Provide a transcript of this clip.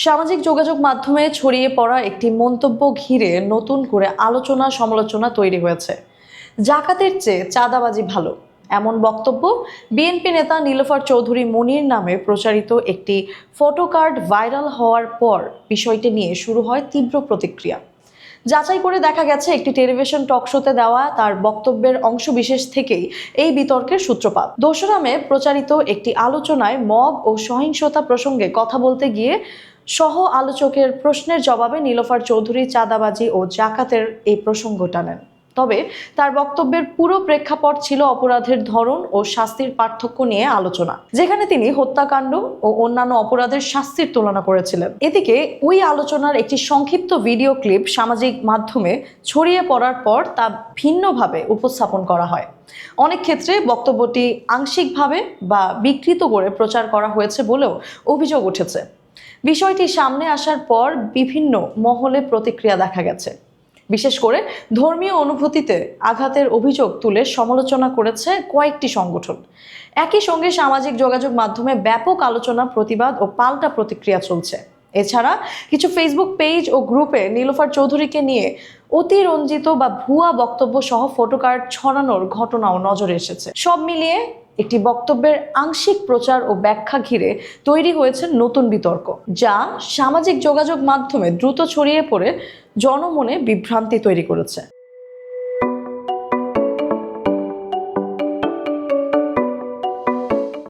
সামাজিক যোগাযোগ মাধ্যমে ছড়িয়ে পড়া একটি মন্তব্য ঘিরে নতুন করে আলোচনা সমালোচনা তৈরি হয়েছে। জাকাতের চেয়ে চাঁদাবাজি ভালো, এমন বক্তব্য বিএনপি নেতা নীলোফার চৌধুরী মনির নামে প্রচারিত একটি ফটোকার্ড ভাইরাল হওয়ার পর বিষয়টি নিয়ে শুরু হয় তীব্র প্রতিক্রিয়া। যাচাই করে দেখা গেছে একটি টেলিভিশন টকশোতে দেওয়া তার বক্তব্যের অংশবিশেষ থেকেই এই বিতর্কের সূত্রপাত। ২রা মে প্রচারিত একটি আলোচনায় মব ও সহিংসতা প্রসঙ্গে কথা বলতে গিয়ে সহ আলোচকের প্রশ্নের জবাবে নীলোফার চৌধুরী চাঁদাবাজি ও জাকাতের এই প্রসঙ্গ টানেন। তবে তার বক্তব্যের পুরো প্রেক্ষাপট ছিল অপরাধের ধরন ও শাস্তির পার্থক্য নিয়ে আলোচনা, যেখানে তিনি হত্যাকাণ্ড ও অন্যান্য অপরাধের শাস্তির তুলনা করেছিলেন। এদিকে ওই আলোচনার একটি সংক্ষিপ্ত ভিডিও ক্লিপ সামাজিক মাধ্যমে ছড়িয়ে পড়ার পর তা ভিন্নভাবে উপস্থাপন করা হয়। অনেক ক্ষেত্রে বক্তব্যটি আংশিকভাবে বা বিকৃত করে প্রচার করা হয়েছে বলেও অভিযোগ উঠেছে। বিষয়টি সামনে আসার পর বিভিন্ন মহলে প্রতিক্রিয়া দেখা গেছে। বিশেষ করে ধর্মীয় অনুভূতিতে আঘাতের অভিযোগ তুলে সমালোচনা করেছে কয়েকটি সংগঠন। একই সঙ্গে সামাজিক যোগাযোগ মাধ্যমে ব্যাপক আলোচনা, প্রতিবাদ ও পাল্টা প্রতিক্রিয়া চলছে। এছাড়া কিছু ফেসবুক পেজ ও গ্রুপে নীলোফার চৌধুরীকে নিয়ে অতিরঞ্জিত বা ভুয়া বক্তব্য সহ ফটোকার্ড ছড়ানোর ঘটনাও নজরে এসেছে। সব মিলিয়ে একটি বক্তব্যের আংশিক প্রচার ও ব্যাখ্যা ঘিরে তৈরি হয়েছে নতুন বিতর্ক, যা সামাজিক যোগাযোগ মাধ্যমে দ্রুত ছড়িয়ে পড়ে জনমনে বিভ্রান্তি তৈরি করেছে।